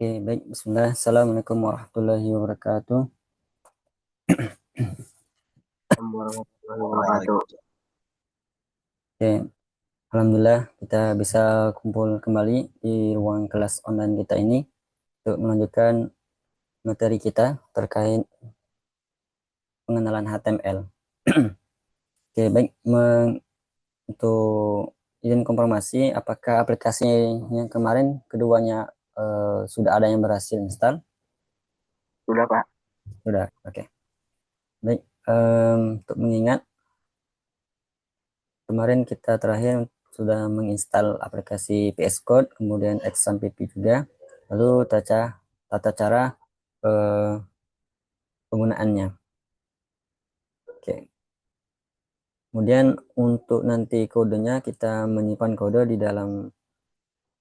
Oke, baik. Bismillah. Assalamualaikum warahmatullahi wabarakatuh. Warahmatullahi wabarakatuh. Oke, Alhamdulillah kita bisa kumpul kembali di ruang kelas online kita ini untuk melanjutkan materi kita terkait pengenalan HTML. Oke, baik. Untuk izin konfirmasi, apakah aplikasi yang kemarin keduanya sudah ada yang berhasil install? Sudah, Pak. Sudah. Oke. Baik. Untuk mengingat kemarin kita terakhir sudah menginstal aplikasi VS Code, kemudian XAMPP juga. Lalu tata cara eh, penggunaannya. Oke. Kemudian untuk nanti kodenya kita menyimpan kode di dalam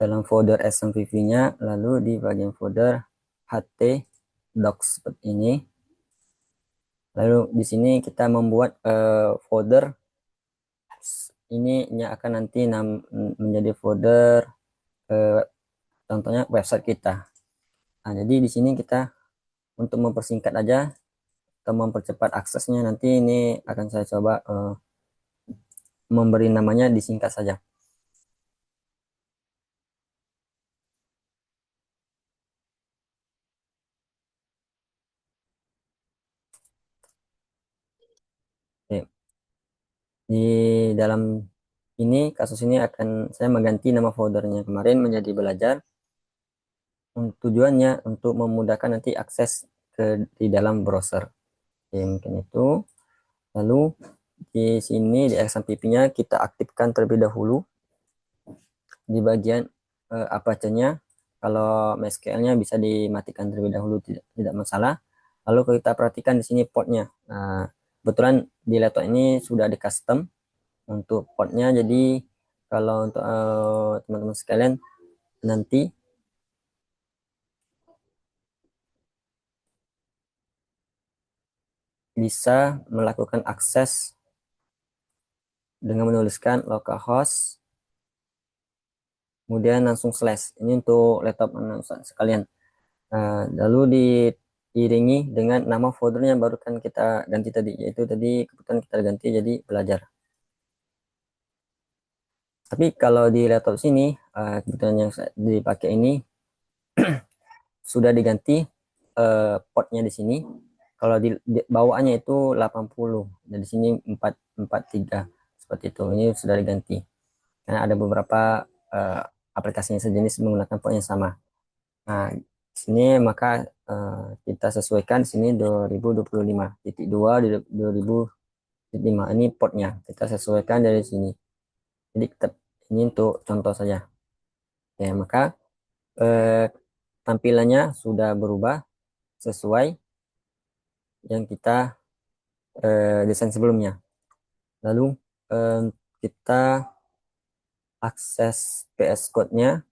folder XAMPP-nya, lalu di bagian folder htdocs seperti ini. Lalu di sini kita membuat folder ini yang akan nanti menjadi folder eh, contohnya website kita. Nah, jadi di sini kita untuk mempersingkat aja atau mempercepat aksesnya, nanti ini akan saya coba memberi namanya disingkat saja. Oke. Di dalam ini kasus ini akan saya mengganti nama foldernya kemarin menjadi belajar. Tujuannya untuk memudahkan nanti akses di dalam browser. Oke, mungkin itu. Lalu di sini di XMPP-nya kita aktifkan terlebih dahulu di bagian Apache-nya. Kalau MySQL-nya bisa dimatikan terlebih dahulu, tidak masalah. Lalu kita perhatikan di sini portnya. Nah, kebetulan di laptop ini sudah di custom untuk portnya. Jadi kalau untuk teman-teman sekalian nanti bisa melakukan akses dengan menuliskan localhost, kemudian langsung slash. Ini untuk laptop sekalian. Lalu diiringi dengan nama foldernya yang baru kan kita ganti tadi, yaitu tadi kebetulan kita ganti jadi belajar. Tapi kalau di laptop sini, kebetulan yang dipakai ini sudah diganti portnya di sini. Kalau di bawaannya itu 80, dan di sini 443 seperti itu. Ini sudah diganti. Karena ada beberapa uh, aplikasi yang sejenis menggunakan port yang sama. Nah, sini maka kita sesuaikan sini 2025.2 2025 ini portnya. Kita sesuaikan dari sini. Jadi ini untuk contoh saja. Ya, maka eh, tampilannya sudah berubah sesuai yang kita desain sebelumnya. Lalu eh, kita akses PS Code-nya,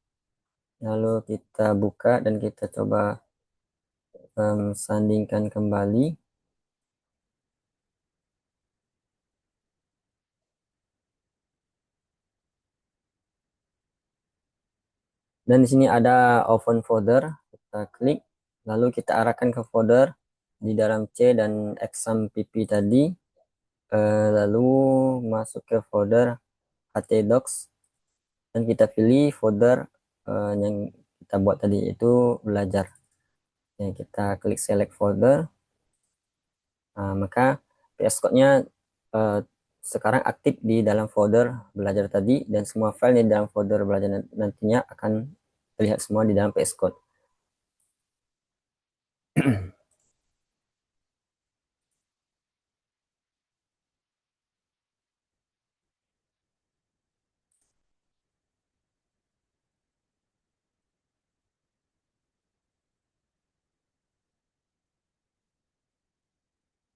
lalu kita buka dan kita coba sandingkan kembali. Dan di sini ada open folder, kita klik, lalu kita arahkan ke folder di dalam C dan XAMPP tadi, lalu masuk ke folder htdocs dan kita pilih folder yang kita buat tadi itu belajar. Ya, kita klik select folder, maka PS Code-nya uh, sekarang aktif di dalam folder belajar tadi, dan semua file di dalam folder belajar nantinya akan terlihat semua di dalam PS Code.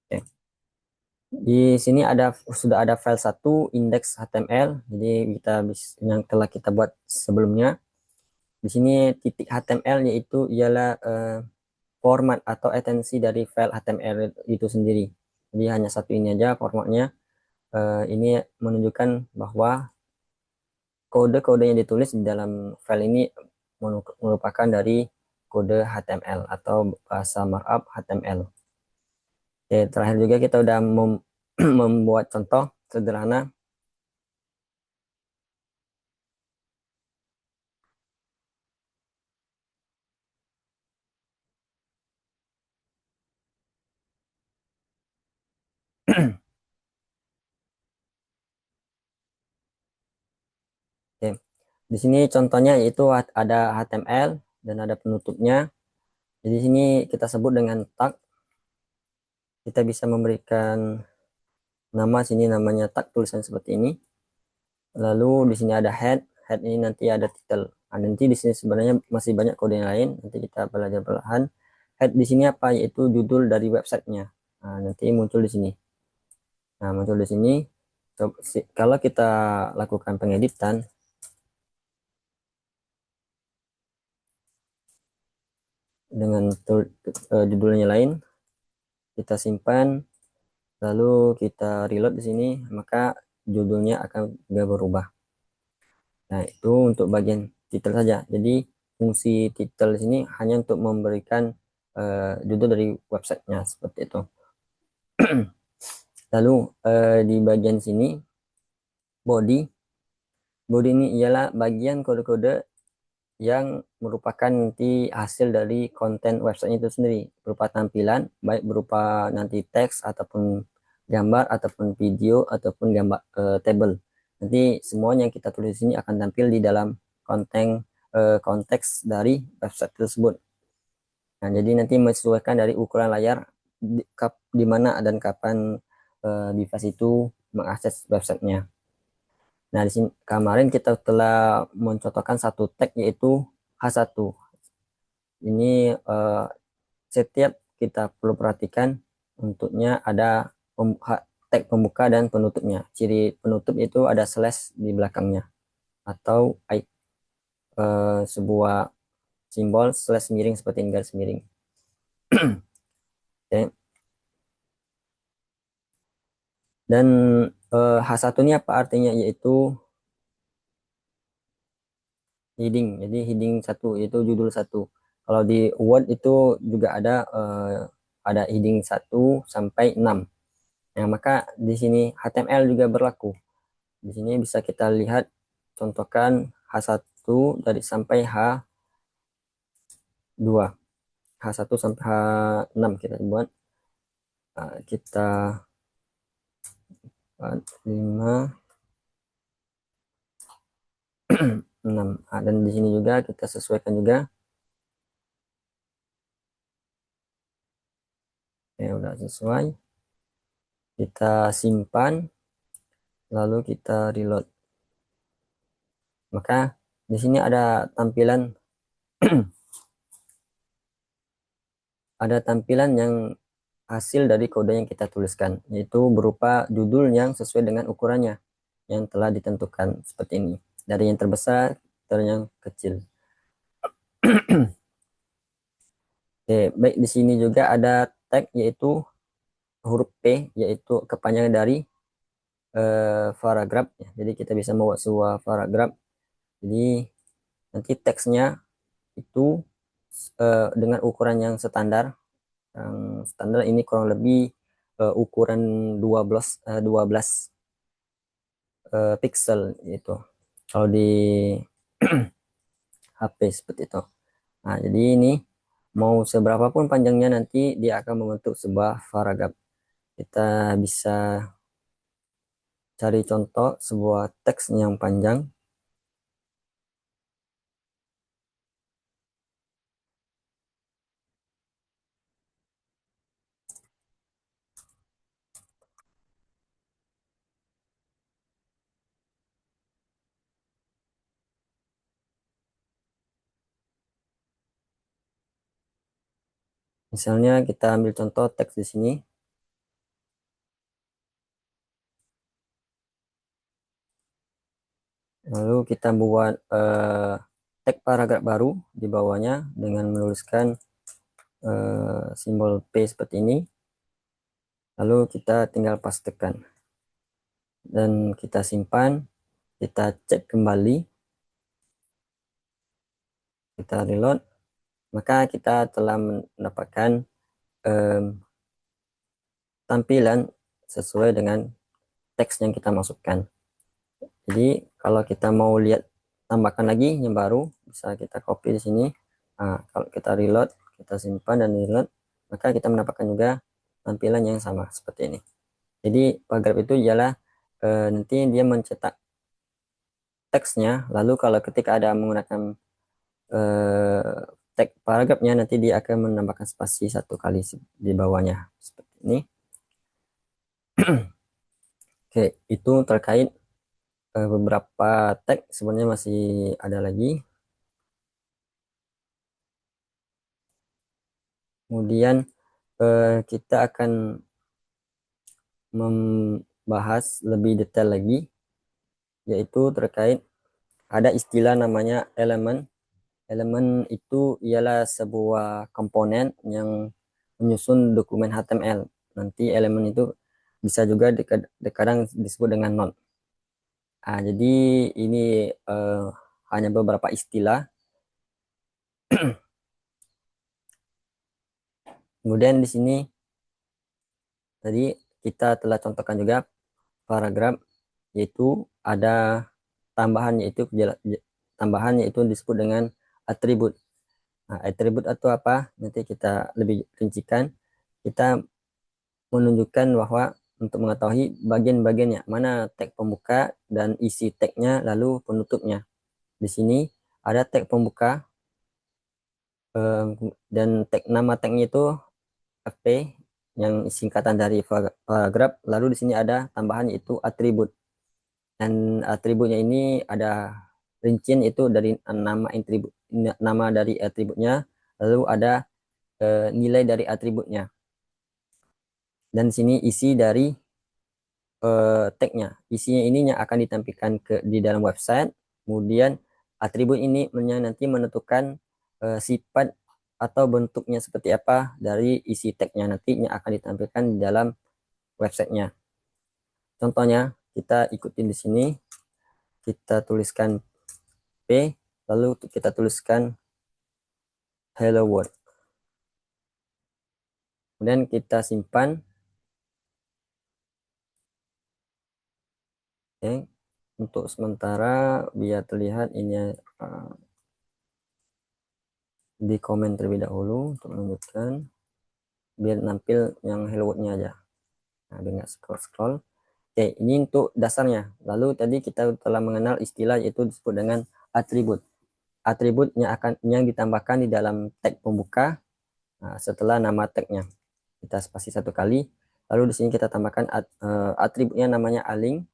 Oke. Di sini sudah ada file satu index HTML, jadi kita yang telah kita buat sebelumnya. Di sini titik HTML yaitu ialah format atau esensi dari file HTML itu sendiri. Jadi hanya satu ini aja formatnya. Ini menunjukkan bahwa kode-kode yang ditulis di dalam file ini merupakan dari kode HTML atau bahasa markup HTML. Oke, terakhir juga kita udah membuat contoh sederhana. Oke, di sini contohnya yaitu ada HTML dan ada penutupnya. Jadi sini kita sebut dengan tag. Kita bisa memberikan nama, sini namanya tag tulisan seperti ini. Lalu di sini ada head. Head ini nanti ada title. Nah, nanti di sini sebenarnya masih banyak kode yang lain. Nanti kita belajar perlahan. Head di sini apa? Yaitu judul dari websitenya. Nah, nanti muncul di sini. Nah, muncul di sini. Kalau kita lakukan pengeditan dengan judulnya lain, kita simpan, lalu kita reload di sini, maka judulnya akan juga berubah. Nah, itu untuk bagian title saja. Jadi fungsi title di sini hanya untuk memberikan judul dari websitenya seperti itu. Lalu di bagian sini body ini ialah bagian kode-kode yang merupakan nanti hasil dari konten website itu sendiri, berupa tampilan, baik berupa nanti teks ataupun gambar ataupun video ataupun gambar table. Nanti semuanya yang kita tulis di sini akan tampil di dalam konteks dari website tersebut. Nah, jadi nanti menyesuaikan dari ukuran layar di mana dan kapan device itu mengakses websitenya. Nah, di sini kemarin kita telah mencontohkan satu tag yaitu H1. Ini setiap kita perlu perhatikan untuknya ada tag pembuka dan penutupnya. Ciri penutup itu ada slash di belakangnya atau sebuah simbol slash miring seperti ini, garis miring. Oke. Dan H1 ini apa artinya? Yaitu heading. Jadi heading 1 itu judul 1. Kalau di Word itu juga ada heading 1 sampai 6. Nah, maka di sini HTML juga berlaku. Di sini bisa kita lihat contohkan H1 dari sampai H2. H1 sampai H6 kita buat. Kita 5 6. Dan di sini juga kita sesuaikan juga. Ya, udah sesuai. Kita simpan, lalu kita reload. Maka di sini ada tampilan yang hasil dari kode yang kita tuliskan, yaitu berupa judul yang sesuai dengan ukurannya yang telah ditentukan seperti ini, dari yang terbesar ke yang kecil. Oke, baik, di sini juga ada tag yaitu huruf P, yaitu kepanjangan dari paragraf. Jadi kita bisa membuat sebuah paragraf. Jadi nanti teksnya itu dengan ukuran yang standar. Yang standar ini kurang lebih ukuran 12 pixel itu. Kalau di HP seperti itu. Nah, jadi ini mau seberapa pun panjangnya nanti dia akan membentuk sebuah paragraf. Kita bisa cari contoh sebuah teks yang panjang. Misalnya kita ambil contoh teks di sini. Lalu kita buat tag paragraf baru di bawahnya dengan menuliskan simbol P seperti ini. Lalu kita tinggal pastekan. Dan kita simpan. Kita cek kembali. Kita reload. maka kita telah mendapatkan tampilan sesuai dengan teks yang kita masukkan. Jadi kalau kita mau lihat tambahkan lagi yang baru, bisa kita copy di sini. Nah, kalau kita reload, kita simpan dan reload, maka kita mendapatkan juga tampilan yang sama seperti ini. Jadi paragraf itu ialah nanti dia mencetak teksnya, lalu kalau ketika ada menggunakan teks paragrafnya, nanti dia akan menambahkan spasi satu kali di bawahnya seperti ini. Oke, itu terkait beberapa teks, sebenarnya masih ada lagi. Kemudian kita akan membahas lebih detail lagi, yaitu terkait ada istilah namanya elemen. Elemen itu ialah sebuah komponen yang menyusun dokumen HTML. Nanti elemen itu bisa juga kadang disebut dengan node. Jadi ini hanya beberapa istilah. Kemudian di sini tadi kita telah contohkan juga paragraf, yaitu ada tambahan yaitu disebut dengan atribut. Nah, atribut atau apa? Nanti kita lebih rincikan. Kita menunjukkan bahwa untuk mengetahui bagian-bagiannya, mana tag pembuka dan isi tagnya, lalu penutupnya. Di sini ada tag pembuka dan nama tagnya itu FP yang singkatan dari paragraf. Lalu di sini ada tambahan yaitu atribut. Dan atributnya ini ada rincian itu dari nama dari atributnya, lalu ada nilai dari atributnya. Dan di sini isi dari tagnya. Isinya ini yang akan ditampilkan di dalam website. Kemudian atribut ini nanti menentukan sifat atau bentuknya seperti apa dari isi tagnya, nantinya akan ditampilkan di dalam websitenya. Contohnya kita ikutin di sini, kita tuliskan P, lalu kita tuliskan hello world. Kemudian kita simpan. Oke. Untuk sementara biar terlihat ini di komen terlebih dahulu untuk menunjukkan, biar nampil yang hello world-nya aja. Nah, biar nggak scroll. Oke, ini untuk dasarnya. Lalu tadi kita telah mengenal istilah yaitu disebut dengan atribut. Atribut yang ditambahkan di dalam tag pembuka setelah nama tagnya. Kita spasi satu kali. Lalu di sini kita tambahkan atributnya namanya aling.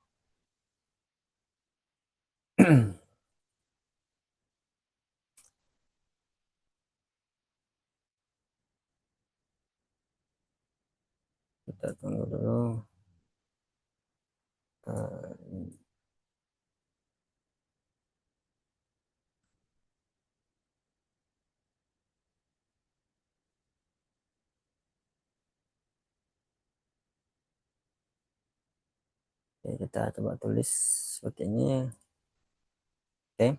Kita tunggu dulu. Oke, kita coba tulis seperti ini. Oke.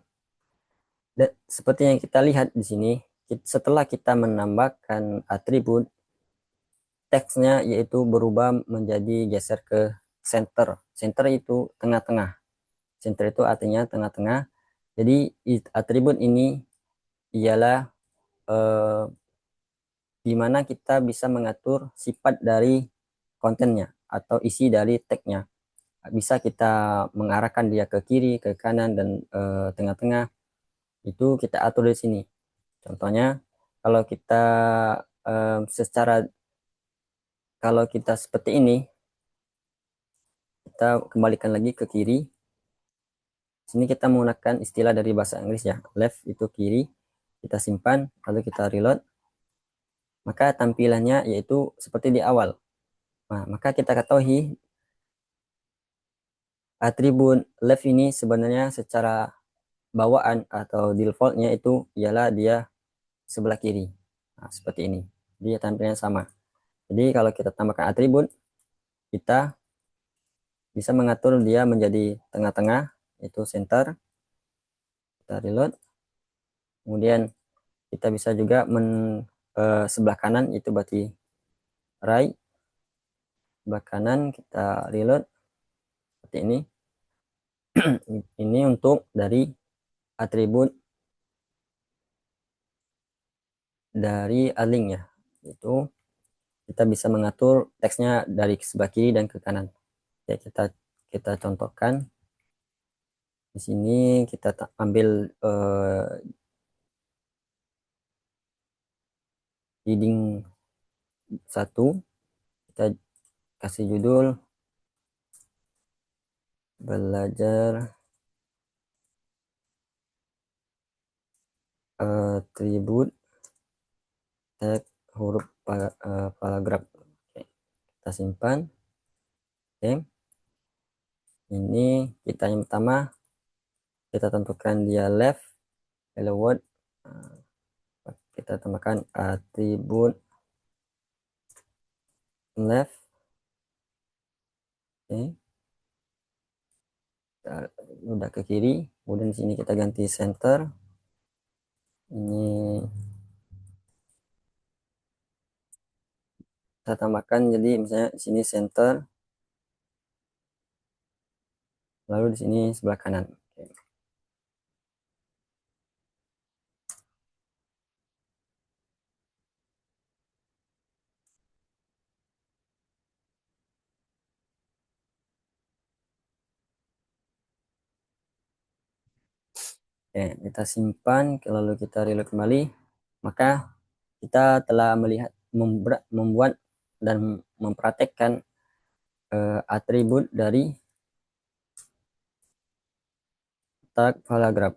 Dan seperti yang kita lihat di sini, setelah kita menambahkan atribut, teksnya yaitu berubah menjadi geser ke center. Center itu tengah-tengah. Center itu artinya tengah-tengah. Jadi atribut ini ialah di mana kita bisa mengatur sifat dari kontennya atau isi dari tagnya. Bisa kita mengarahkan dia ke kiri, ke kanan, dan tengah-tengah. Itu kita atur di sini. Contohnya, kalau kita kalau kita seperti ini, kita kembalikan lagi ke kiri. Sini kita menggunakan istilah dari bahasa Inggris ya. Left itu kiri. Kita simpan, lalu kita reload. Maka tampilannya yaitu seperti di awal. Nah, maka kita ketahui atribut left ini sebenarnya secara bawaan atau defaultnya itu ialah dia sebelah kiri. Nah, seperti ini. Dia tampilannya sama. Jadi kalau kita tambahkan atribut, kita bisa mengatur dia menjadi tengah-tengah, itu center. Kita reload. Kemudian kita bisa juga sebelah kanan itu berarti right, sebelah kanan kita reload seperti ini. Ini untuk dari atribut dari link ya, itu kita bisa mengatur teksnya dari sebelah kiri dan ke kanan. Ya, kita contohkan di sini, kita ambil heading 1, kita kasih judul belajar atribut tag huruf paragraf. Oke, kita simpan. Oke, ini kita yang pertama kita tentukan dia left hello world. Kita tambahkan atribut left. Oke, kita udah ke kiri, kemudian di sini kita ganti center. Ini kita tambahkan jadi misalnya di sini center, lalu di sini sebelah kanan. Oke. Oke, kita simpan, lalu kita reload kembali. Maka kita telah melihat, membuat dan mempraktekkan atribut dari tag paragraf.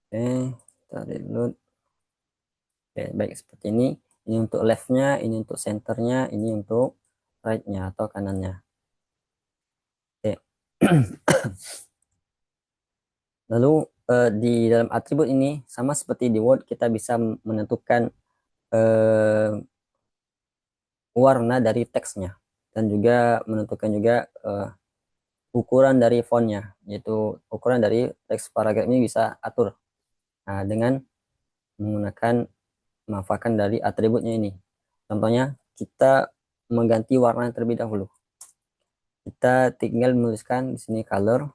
Oke, kita reload. Oke, baik seperti ini. Ini untuk leftnya, ini untuk centernya, ini untuk right-nya atau kanannya. Oke. Lalu di dalam atribut ini sama seperti di Word, kita bisa menentukan warna dari teksnya dan juga menentukan juga ukuran dari fontnya, yaitu ukuran dari teks paragraf ini bisa atur dengan menggunakan memanfaatkan dari atributnya ini. Contohnya kita mengganti warna terlebih dahulu. Kita tinggal menuliskan di sini color,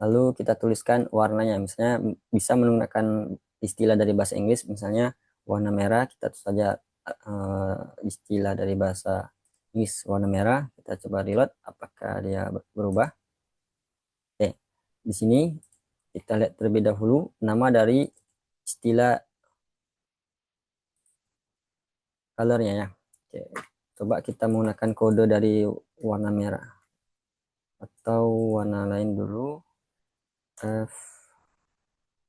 lalu kita tuliskan warnanya. Misalnya bisa menggunakan istilah dari bahasa Inggris, misalnya warna merah, kita tulis saja istilah dari bahasa Inggris warna merah. Kita coba reload apakah dia berubah. Oke, di sini kita lihat terlebih dahulu nama dari istilah colornya ya. Oke, coba kita menggunakan kode dari warna merah atau warna lain dulu. F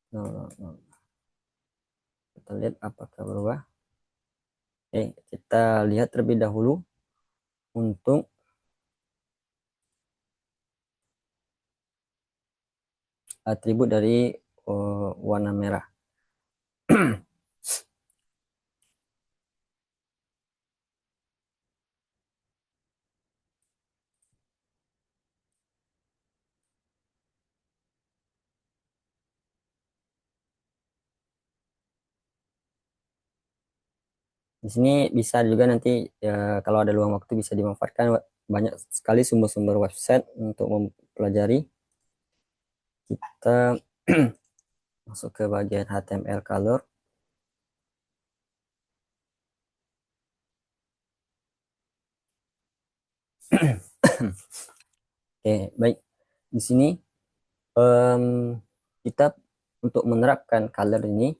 000. Kita lihat apakah berubah. Oke, kita lihat terlebih dahulu untuk atribut dari warna merah. Di sini bisa juga nanti ya, kalau ada luang waktu bisa dimanfaatkan, banyak sekali sumber-sumber website untuk mempelajari. Kita masuk ke bagian HTML color. Oke, baik. Di sini kita untuk menerapkan color ini,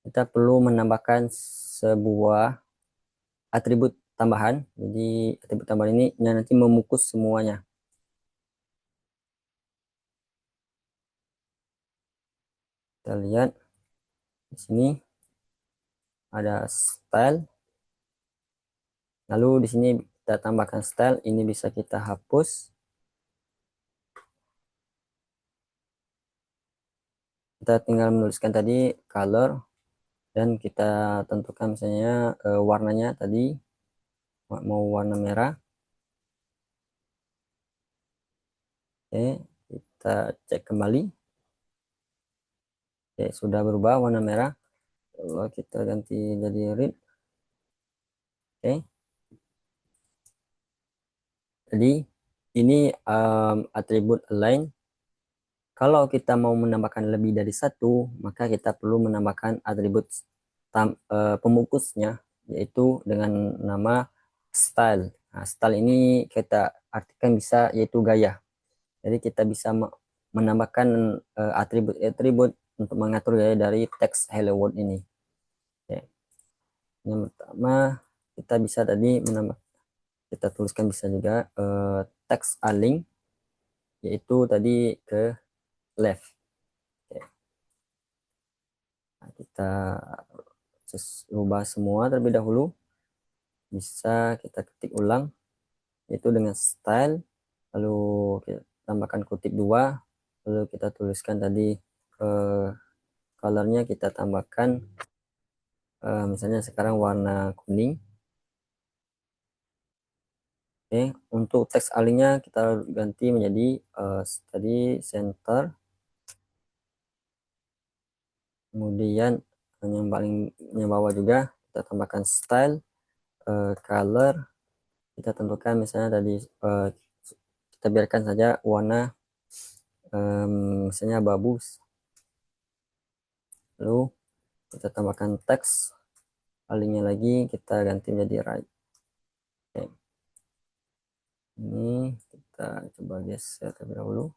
kita perlu menambahkan sebuah atribut tambahan. Jadi atribut tambahan ini nanti memukus semuanya. Kita lihat di sini ada style. Lalu di sini kita tambahkan style, ini bisa kita hapus. Kita tinggal menuliskan tadi color dan kita tentukan misalnya warnanya tadi mau warna merah. Oke, kita cek kembali. Oke, sudah berubah warna merah. Lalu kita ganti jadi red. Oke. Jadi ini atribut align. Kalau kita mau menambahkan lebih dari satu, maka kita perlu menambahkan atribut pembungkusnya, yaitu dengan nama style. Nah, style ini kita artikan bisa yaitu gaya. Jadi kita bisa menambahkan atribut-atribut untuk mengatur gaya dari teks hello world ini. Oke. Yang pertama kita bisa tadi menambah, kita tuliskan bisa juga teks align, yaitu tadi ke left. Oke. Nah, kita ubah semua terlebih dahulu. Bisa kita ketik ulang, yaitu dengan style, lalu kita tambahkan kutip 2, lalu kita tuliskan tadi colornya kita tambahkan misalnya sekarang warna kuning. Oke, untuk teks alignnya kita ganti menjadi tadi center, kemudian yang bawah juga kita tambahkan style, color, kita tentukan misalnya tadi kita biarkan saja warna misalnya abu-abu, lalu kita tambahkan teks alignnya lagi, kita ganti menjadi right. Oke. Ini kita coba geser terlebih dahulu.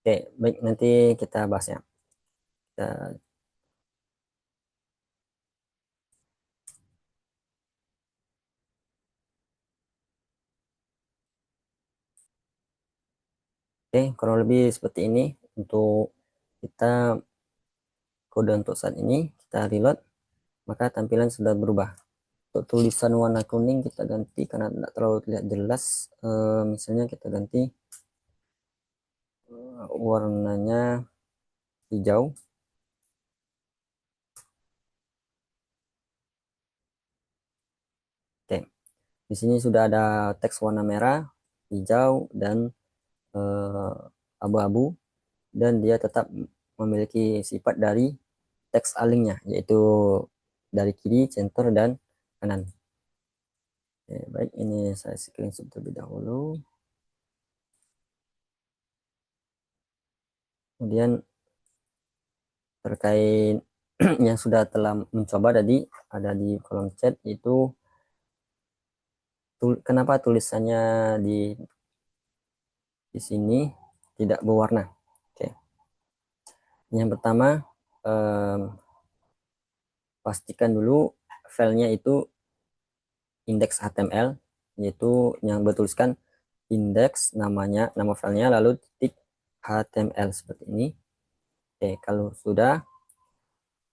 Oke, baik, nanti kita bahas ya. Kita, oke, kurang lebih seperti ini untuk kita kode untuk saat ini. Kita reload, maka tampilan sudah berubah. Untuk tulisan warna kuning kita ganti karena tidak terlalu terlihat jelas. Misalnya kita ganti warnanya hijau. Oke, di sini sudah ada teks warna merah, hijau, dan abu-abu, dan dia tetap memiliki sifat dari teks alignnya, yaitu dari kiri, center, dan kanan. Oke, baik, ini saya screenshot terlebih dahulu. Kemudian terkait yang sudah telah mencoba tadi ada di kolom chat, itu kenapa tulisannya di sini tidak berwarna. Oke. Yang pertama, pastikan dulu filenya itu indeks HTML, yaitu yang bertuliskan indeks namanya, nama filenya, lalu titik HTML seperti ini. Oke, kalau sudah,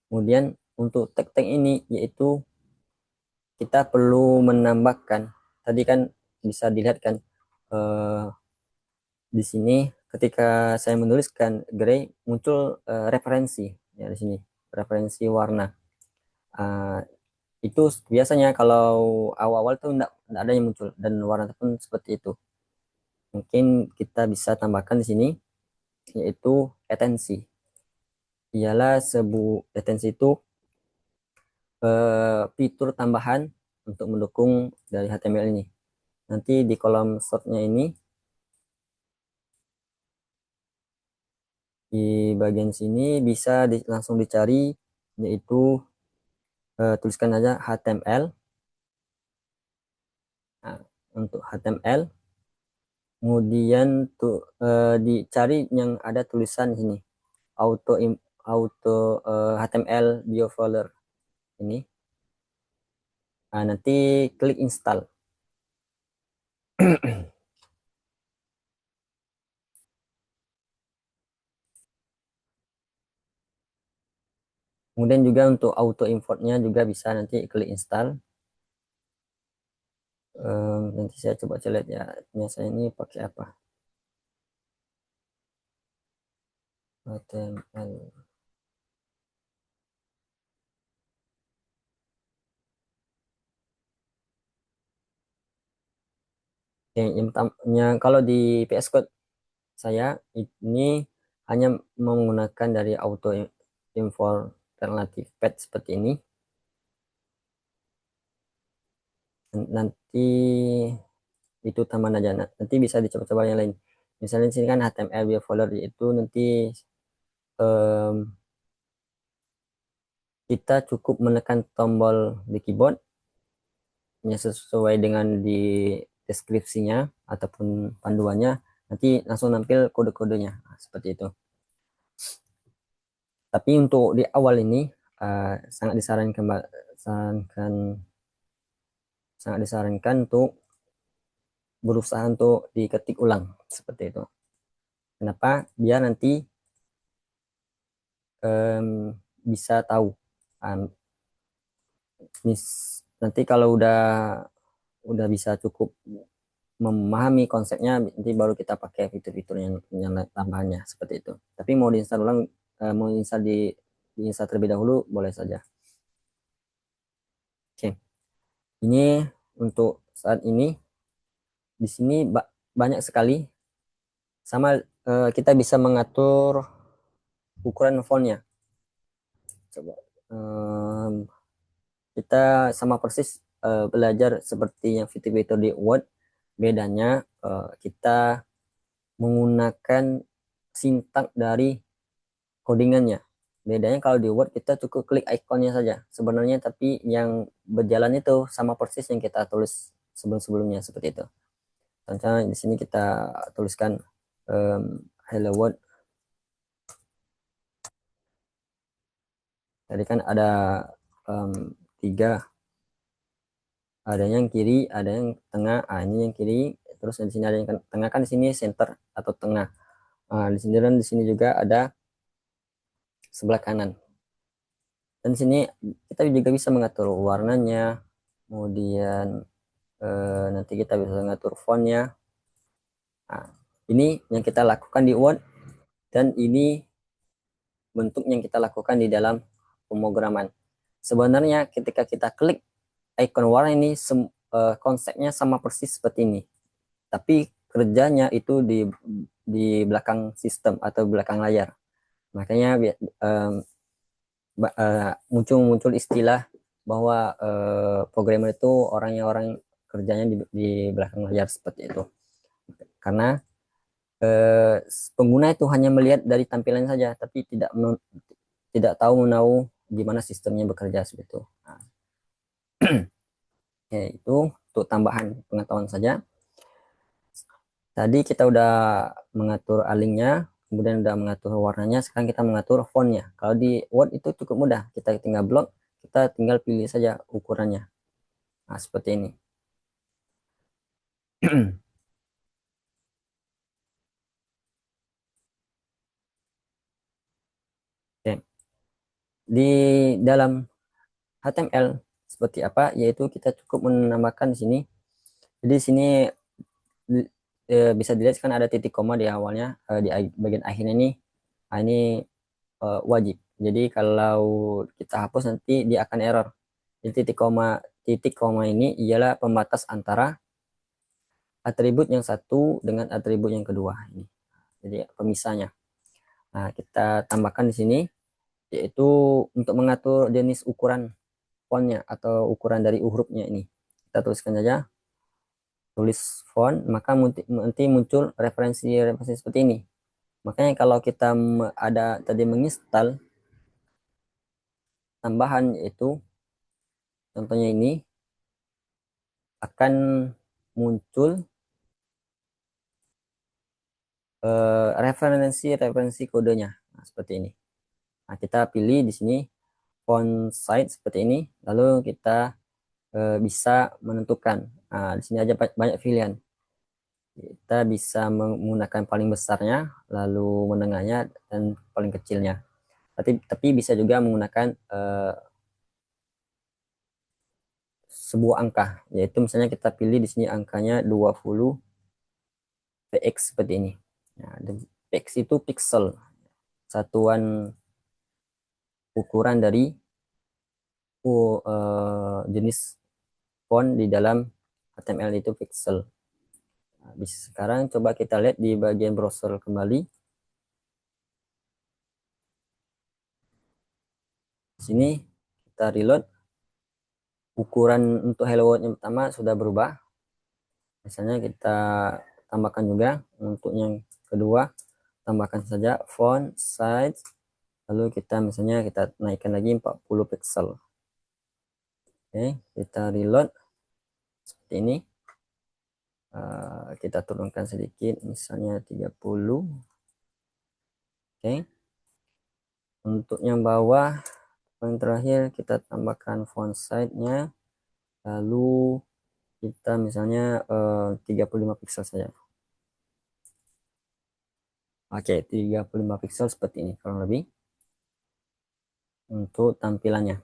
kemudian untuk tag-tag ini yaitu kita perlu menambahkan, tadi kan bisa dilihat kan di sini ketika saya menuliskan gray muncul referensi ya, di sini referensi warna. Itu biasanya kalau awal-awal tuh enggak ada yang muncul dan warna pun seperti itu. Mungkin kita bisa tambahkan di sini yaitu atensi. Ialah atensi itu fitur tambahan untuk mendukung dari HTML ini. Nanti di kolom shortnya ini, di bagian sini bisa langsung dicari, yaitu tuliskan aja HTML. Nah, untuk HTML, kemudian tuh dicari yang ada tulisan sini auto auto HTML bio folder ini. Nah, nanti klik install. Kemudian juga untuk auto importnya juga bisa nanti klik install. Nanti saya coba lihat ya, saya ini pakai apa. HTML. yang kalau di VS Code saya ini hanya menggunakan dari auto import alternative path seperti ini. Nanti itu tambahan aja. Nanti bisa dicoba-coba yang lain. Misalnya di sini kan HTML view folder, itu nanti kita cukup menekan tombol di keyboard yang sesuai dengan di deskripsinya ataupun panduannya, nanti langsung nampil kode-kodenya. Nah, seperti itu. Tapi untuk di awal ini sangat disarankan disarankan sangat disarankan untuk berusaha untuk diketik ulang seperti itu. Kenapa? Biar nanti bisa tahu. Nanti kalau udah bisa cukup memahami konsepnya, nanti baru kita pakai fitur-fitur yang tambahannya seperti itu. Tapi mau diinstal ulang, mau diinstal terlebih dahulu boleh saja. Oke, ini untuk saat ini di sini banyak sekali. Sama kita bisa mengatur ukuran fontnya. Coba kita sama persis belajar seperti yang fitur-fitur di Word. Bedanya kita menggunakan sintak dari codingannya. Bedanya kalau di Word kita cukup klik ikonnya saja sebenarnya, tapi yang berjalan itu sama persis yang kita tulis sebelum-sebelumnya seperti itu. Contohnya di sini kita tuliskan hello world. Tadi kan ada 3, ada yang kiri, ada yang tengah. Ini yang kiri, terus di sini ada yang tengah, kan di sini center atau tengah. Di sini dan di sini juga ada sebelah kanan. Dan sini kita juga bisa mengatur warnanya, kemudian nanti kita bisa mengatur fontnya. Nah, ini yang kita lakukan di Word, dan ini bentuk yang kita lakukan di dalam pemrograman. Sebenarnya ketika kita klik icon warna ini, konsepnya sama persis seperti ini, tapi kerjanya itu di belakang sistem atau belakang layar. Makanya muncul istilah bahwa programmer itu orang kerjanya di belakang layar seperti itu. Karena pengguna itu hanya melihat dari tampilan saja, tapi tidak tahu menahu gimana sistemnya bekerja seperti itu. Nah, ya, itu untuk tambahan pengetahuan saja. Tadi kita udah mengatur alingnya, kemudian udah mengatur warnanya, sekarang kita mengatur fontnya. Kalau di Word itu cukup mudah, kita tinggal blok, kita tinggal pilih saja ukurannya. Nah, seperti ini. Oke. Di dalam HTML seperti apa? Yaitu kita cukup menambahkan di sini. Jadi di sini bisa dilihat kan ada titik koma di awalnya, di bagian akhirnya ini. Nah, ini wajib. Jadi kalau kita hapus nanti dia akan error. Jadi titik koma ini ialah pembatas antara atribut yang satu dengan atribut yang kedua ini. Jadi pemisahnya. Nah, kita tambahkan di sini yaitu untuk mengatur jenis ukuran fontnya atau ukuran dari hurufnya ini. Kita tuliskan saja, tulis font, maka nanti muncul referensi seperti ini. Makanya kalau kita ada tadi menginstal tambahan, yaitu contohnya ini akan muncul referensi kodenya. Nah, seperti ini. Nah, kita pilih di sini font size seperti ini, lalu kita bisa menentukan. Nah, di sini aja banyak pilihan. Kita bisa menggunakan paling besarnya, lalu menengahnya, dan paling kecilnya. Tapi bisa juga menggunakan sebuah angka, yaitu misalnya kita pilih di sini angkanya 20 px seperti ini. Nah, px itu pixel, satuan ukuran dari jenis font di dalam HTML itu pixel. Nah, sekarang coba kita lihat di bagian browser kembali. Di sini kita reload. Ukuran untuk hello world yang pertama sudah berubah. Misalnya kita tambahkan juga untuk yang kedua, tambahkan saja font size, lalu kita misalnya kita naikkan lagi 40 pixel. Oke, kita reload seperti ini. Kita turunkan sedikit, misalnya 30. Oke, untuk yang bawah yang terakhir kita tambahkan font size-nya, lalu kita misalnya 35 pixel saja. Oke, 35 pixel seperti ini kurang lebih untuk tampilannya.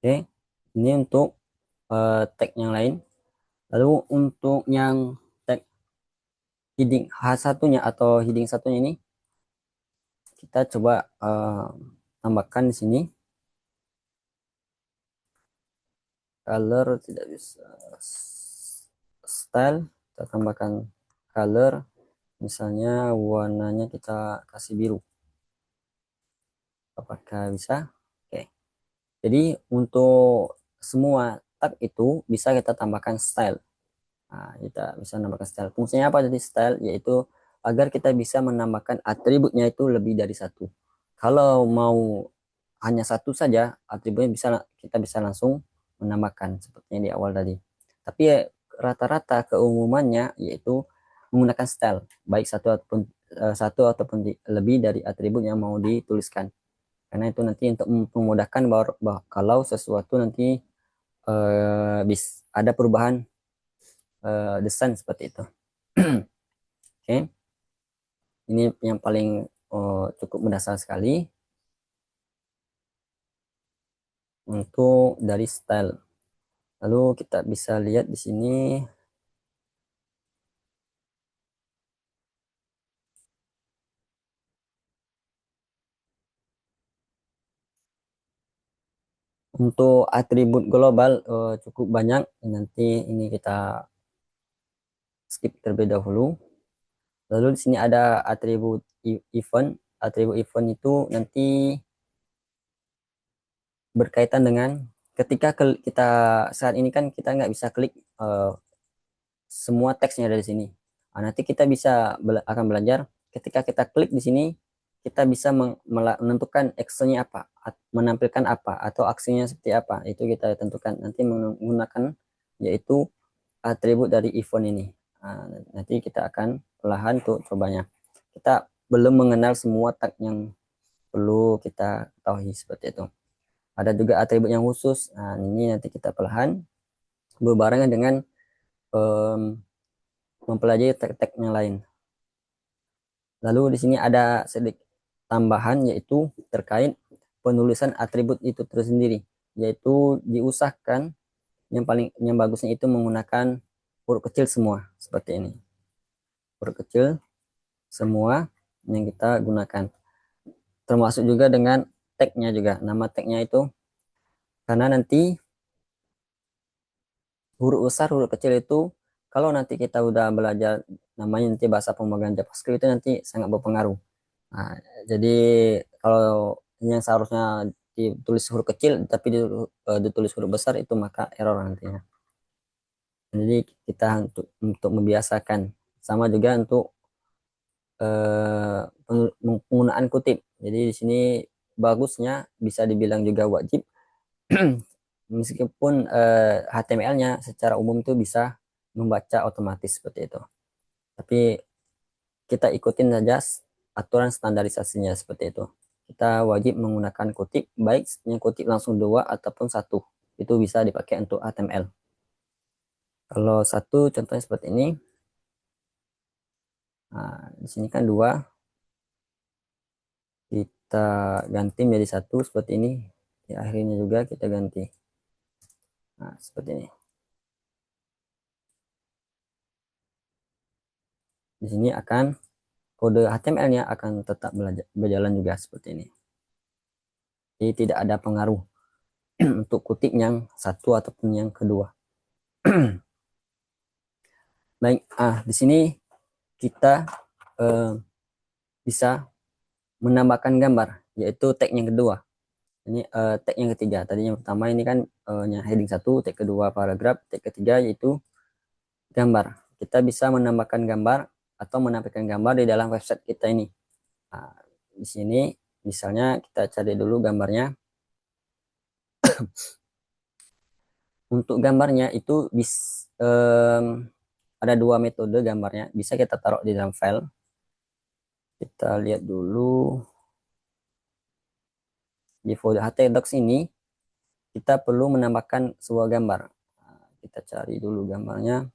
Oke, ini untuk tag yang lain. Lalu untuk yang tag heading H1-nya atau heading satunya ini, kita coba tambahkan di sini. Color tidak bisa. Style, kita tambahkan color. Misalnya warnanya kita kasih biru. Apakah bisa? Oke. Jadi untuk semua tag itu bisa kita tambahkan style. Nah, kita bisa menambahkan style. Fungsinya apa jadi style? Yaitu agar kita bisa menambahkan atributnya itu lebih dari satu. Kalau mau hanya satu saja, atributnya kita bisa langsung menambahkan seperti yang di awal tadi. Tapi rata-rata keumumannya yaitu menggunakan style, baik satu ataupun lebih dari atribut yang mau dituliskan. Karena itu nanti untuk memudahkan bahwa kalau sesuatu nanti ada perubahan desain seperti itu. Oke, ini yang paling cukup mendasar sekali untuk dari style. Lalu kita bisa lihat di sini untuk atribut global cukup banyak. Nanti ini kita skip terlebih dahulu. Lalu di sini ada atribut event. Atribut event itu nanti berkaitan dengan ketika kita saat ini kan kita nggak bisa klik semua teksnya dari sini. Nah, nanti kita bisa akan belajar ketika kita klik di sini kita bisa menentukan actionnya apa, menampilkan apa atau aksinya seperti apa. Itu kita tentukan nanti menggunakan yaitu atribut dari event ini. Nah, nanti kita akan perlahan tuh cobanya. Kita belum mengenal semua tag yang perlu kita ketahui seperti itu. Ada juga atribut yang khusus. Nah, ini nanti kita perlahan berbarengan dengan mempelajari tag-tag yang lain. Lalu di sini ada sedikit tambahan yaitu terkait penulisan atribut itu tersendiri, yaitu diusahakan yang bagusnya itu menggunakan huruf kecil semua seperti ini. Huruf kecil semua yang kita gunakan. Termasuk juga dengan tagnya juga. Nama tagnya itu karena nanti huruf besar, huruf kecil itu kalau nanti kita udah belajar namanya nanti bahasa pemrograman JavaScript itu nanti sangat berpengaruh. Nah, jadi kalau yang seharusnya ditulis huruf kecil tapi ditulis huruf besar itu maka error nantinya. Jadi kita untuk membiasakan sama juga untuk penggunaan kutip. Jadi di sini bagusnya bisa dibilang juga wajib meskipun HTML-nya secara umum itu bisa membaca otomatis seperti itu. Tapi kita ikutin saja aturan standarisasinya seperti itu. Kita wajib menggunakan kutip, baik yang kutip langsung dua ataupun satu. Itu bisa dipakai untuk HTML. Kalau satu contohnya seperti ini. Nah, di sini kan dua. Kita ganti menjadi satu seperti ini. Di akhirnya juga kita ganti. Nah, seperti ini. di sini akan kode HTML-nya akan tetap berjalan juga seperti ini. Jadi tidak ada pengaruh untuk kutip yang satu ataupun yang kedua. Baik, di sini kita bisa menambahkan gambar, yaitu tag yang kedua. Ini tag yang ketiga. Tadi yang pertama ini kan heading 1, tag kedua paragraf, tag ketiga yaitu gambar. Kita bisa menambahkan gambar atau menampilkan gambar di dalam website kita ini. Nah, di sini misalnya kita cari dulu gambarnya. Untuk gambarnya itu ada dua metode gambarnya. Bisa kita taruh di dalam file. Kita lihat dulu di folder htdocs ini kita perlu menambahkan sebuah gambar. Nah, kita cari dulu gambarnya.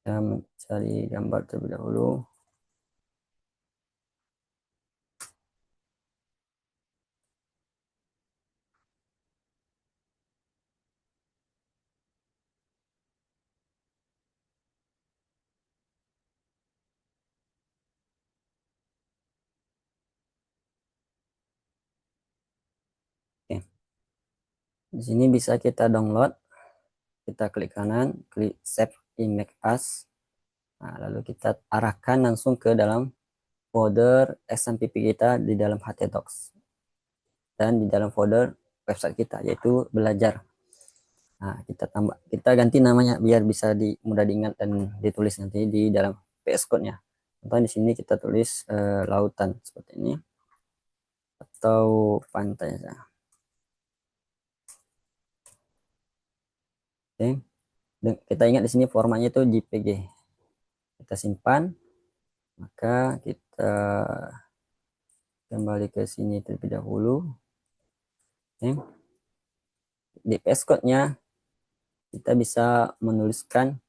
Kita mencari gambar terlebih dahulu. Oke. Di sini bisa kita download. Kita klik kanan, klik save image as. Nah, lalu kita arahkan langsung ke dalam folder XMPP kita di dalam htdocs dan di dalam folder website kita yaitu belajar. Nah, kita ganti namanya biar bisa mudah diingat dan ditulis nanti di dalam VS Code-nya. Contoh di sini kita tulis lautan seperti ini atau pantai. Oke. Dan kita ingat di sini formatnya itu JPG. Kita simpan, maka kita kembali ke sini terlebih dahulu. Oke. Di VS Code-nya kita bisa menuliskan,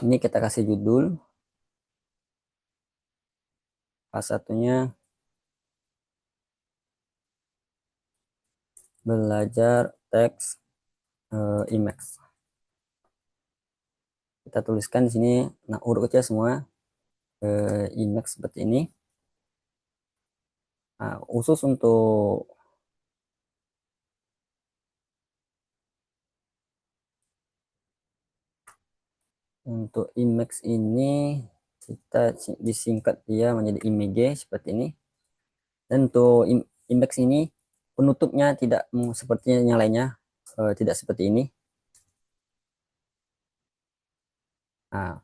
ini kita kasih judul, satunya belajar teks Emacs. Kita tuliskan di sini nah huruf kecil semua Emacs seperti ini. Nah, khusus untuk Emacs ini kita disingkat dia menjadi image seperti ini. Dan untuk Emacs ini penutupnya tidak seperti yang lainnya, tidak seperti ini. Nah,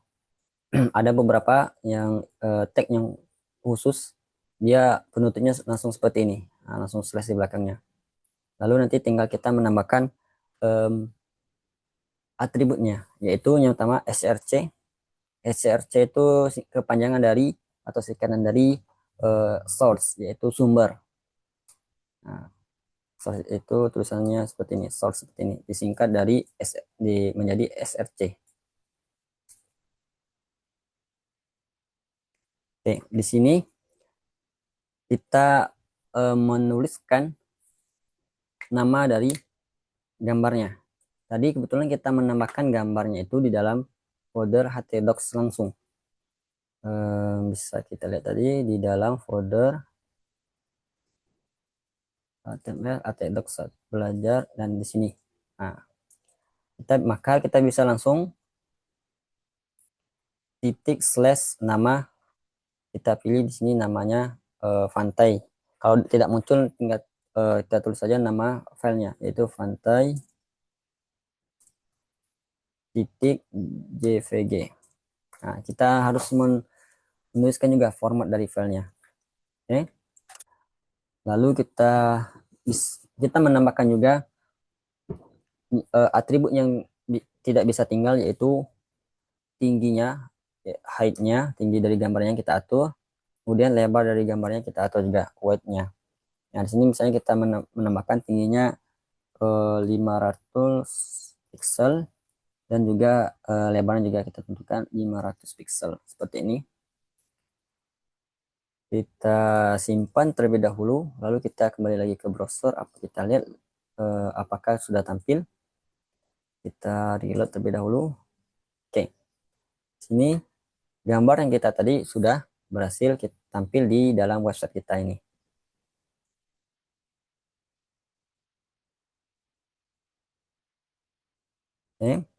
ada beberapa yang tag yang khusus dia penutupnya langsung seperti ini, nah, langsung slash di belakangnya. Lalu nanti tinggal kita menambahkan atributnya, yaitu yang pertama src. src itu kepanjangan dari atau singkatan dari source, yaitu sumber. Nah, source itu tulisannya seperti ini, source seperti ini, disingkat dari menjadi src. Oke, di sini kita menuliskan nama dari gambarnya. Tadi kebetulan kita menambahkan gambarnya itu di dalam folder htdocs langsung. Bisa kita lihat tadi di dalam folder HTML, htdocs belajar, dan di sini. Nah, maka kita bisa langsung titik slash nama, kita pilih di sini namanya Fantai. Kalau tidak muncul tinggal kita tulis saja nama filenya, yaitu Fantai titik jvg. Nah, kita harus menuliskan juga format dari filenya. Oke. Lalu kita menambahkan juga atribut yang tidak bisa tinggal, yaitu tingginya, height-nya, tinggi dari gambarnya kita atur. Kemudian lebar dari gambarnya kita atur juga, width-nya. Nah, di sini misalnya kita menambahkan tingginya 500 pixel dan juga lebarnya juga kita tentukan 500 pixel seperti ini. Kita simpan terlebih dahulu, lalu kita kembali lagi ke browser, kita lihat apakah sudah tampil. Kita reload terlebih dahulu. Oke, sini gambar yang kita tadi sudah berhasil kita tampil di dalam website kita ini. Oke.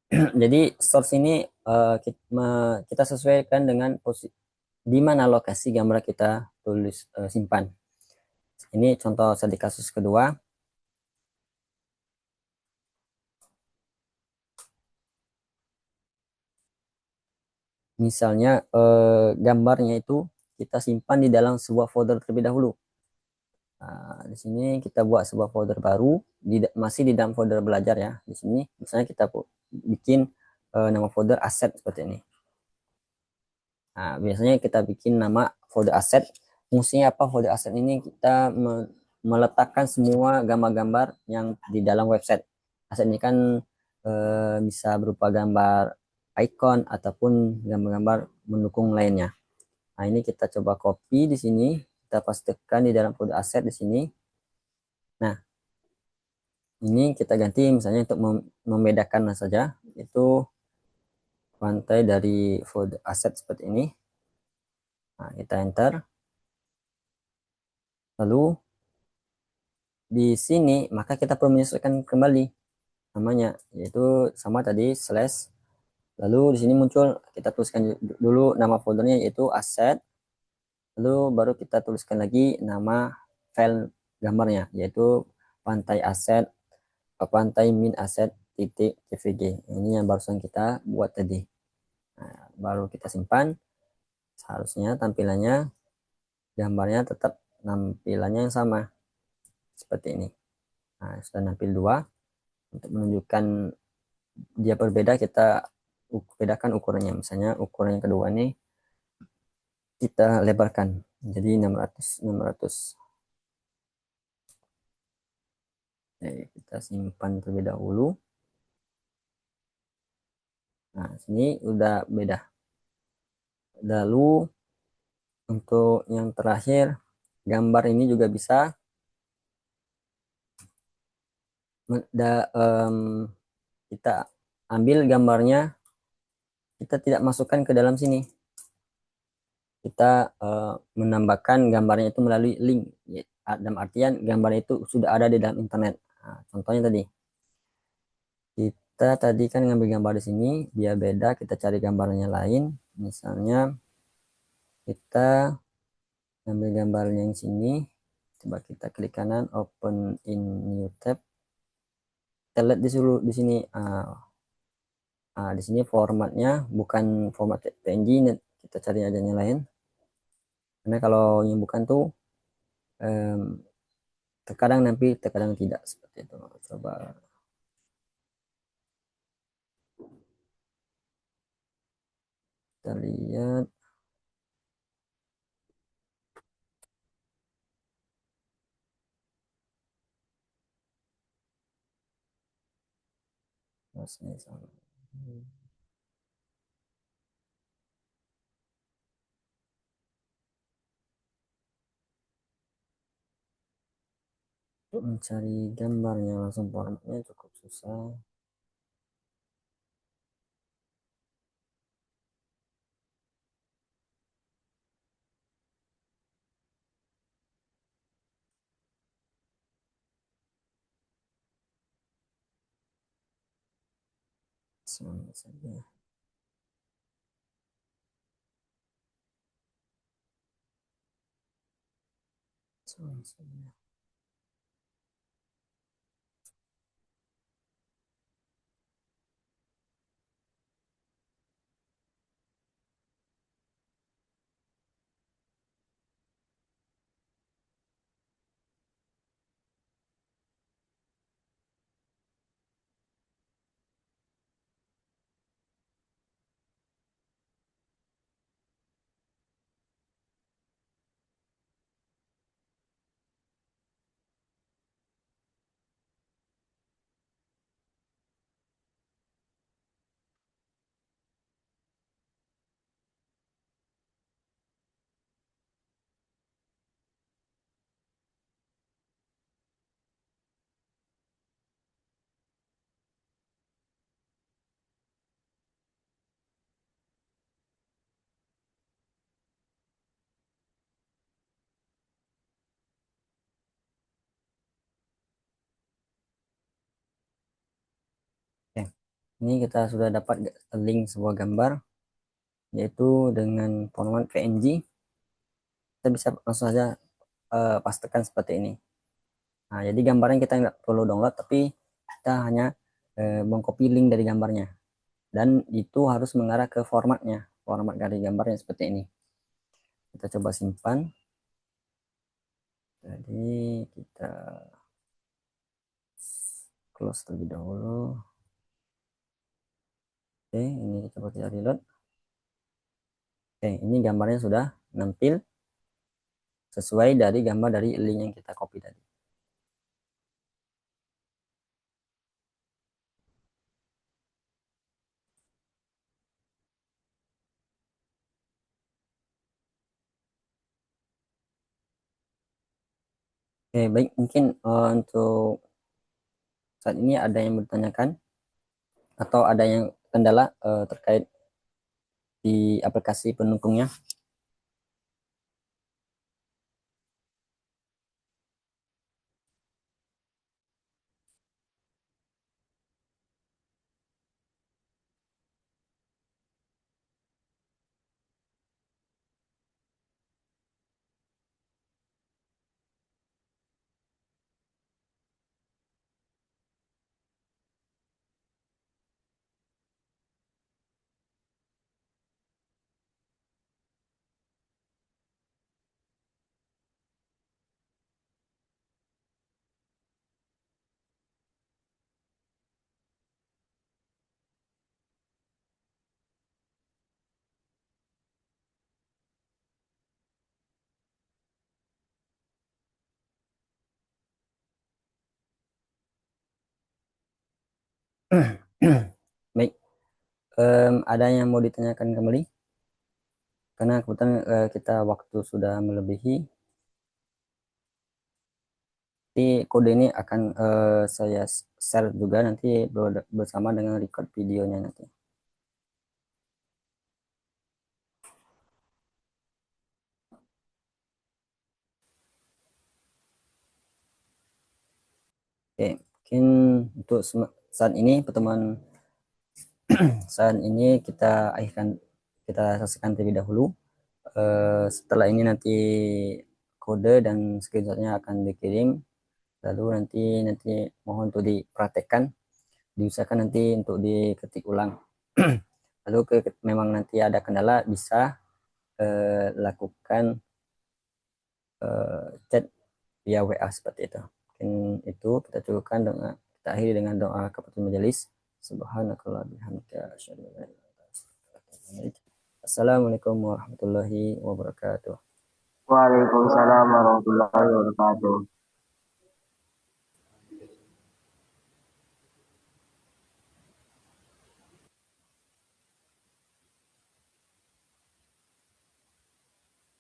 Jadi source ini kita sesuaikan dengan posisi di mana lokasi gambar kita tulis simpan. Ini contoh studi kasus kedua. Misalnya gambarnya itu kita simpan di dalam sebuah folder terlebih dahulu. Nah, di sini kita buat sebuah folder baru, masih di dalam folder belajar ya. Di sini misalnya kita bikin nama folder aset seperti ini. Nah, biasanya kita bikin nama folder aset. Fungsinya apa folder aset ini? Kita meletakkan semua gambar-gambar yang di dalam website. Aset ini kan bisa berupa gambar icon ataupun gambar-gambar mendukung lainnya. Nah, ini kita coba copy di sini, kita pastekan di dalam folder aset di sini. Nah, ini kita ganti misalnya untuk membedakan saja, itu pantai dari folder aset seperti ini. Nah, kita enter. Lalu di sini maka kita perlu menyesuaikan kembali namanya, yaitu sama tadi slash. Lalu di sini muncul, kita tuliskan dulu nama foldernya yaitu aset. Lalu baru kita tuliskan lagi nama file gambarnya yaitu pantai aset, pantai min aset titik tvg. Ini yang barusan kita buat tadi. Nah, baru kita simpan. Seharusnya tampilannya gambarnya tetap tampilannya yang sama seperti ini. Nah, sudah nampil dua. Untuk menunjukkan dia berbeda, kita bedakan ukurannya. Misalnya ukuran yang kedua ini kita lebarkan jadi 600. Oke, kita simpan terlebih dahulu. Nah, sini udah beda. Lalu untuk yang terakhir, gambar ini juga bisa kita ambil gambarnya, kita tidak masukkan ke dalam sini. Kita menambahkan gambarnya itu melalui link. Dalam artian gambarnya itu sudah ada di dalam internet. Nah, contohnya tadi, kita tadi kan ngambil gambar di sini, dia beda, kita cari gambarnya lain. Misalnya kita ngambil gambarnya yang sini, coba kita klik kanan, open in new tab. Kita lihat di sini, di sini formatnya bukan format PNG, kita cari aja yang lain. Karena kalau yang bukan tuh terkadang nanti, terkadang tidak seperti itu. Coba kita lihat. Mencari gambarnya langsung formatnya cukup susah. Sama saja. Sama saja. Ini kita sudah dapat link sebuah gambar, yaitu dengan format PNG. Kita bisa langsung saja pastekan seperti ini. Nah, jadi gambarnya kita nggak perlu download, tapi kita hanya mengcopy link dari gambarnya. Dan itu harus mengarah ke formatnya, format dari gambarnya seperti ini. Kita coba simpan. Jadi kita close terlebih dahulu. Oke, ini coba kita reload. Oke, ini gambarnya sudah nampil sesuai dari gambar dari link yang kita copy tadi. Oke, baik, mungkin untuk saat ini ada yang bertanyakan atau ada yang kendala terkait di aplikasi pendukungnya. Baik, ada yang mau ditanyakan kembali? Karena kebetulan kita waktu sudah melebihi. Nanti kode ini akan saya share juga nanti bersama dengan record videonya nanti. Oke, mungkin untuk saat ini pertemuan saat ini kita akhirkan, kita selesaikan terlebih dahulu. Setelah ini nanti kode dan screenshotnya akan dikirim, lalu nanti mohon untuk dipraktekkan, diusahakan nanti untuk diketik ulang. Lalu memang nanti ada kendala, bisa lakukan chat via WA seperti itu. Mungkin itu kita cukupkan dengan, kita akhiri dengan doa kafatul majelis. Subhanakallah bihamdika asyhadu an la ilaha illa anta. Assalamualaikum warahmatullahi wabarakatuh. Waalaikumsalam warahmatullahi wabarakatuh.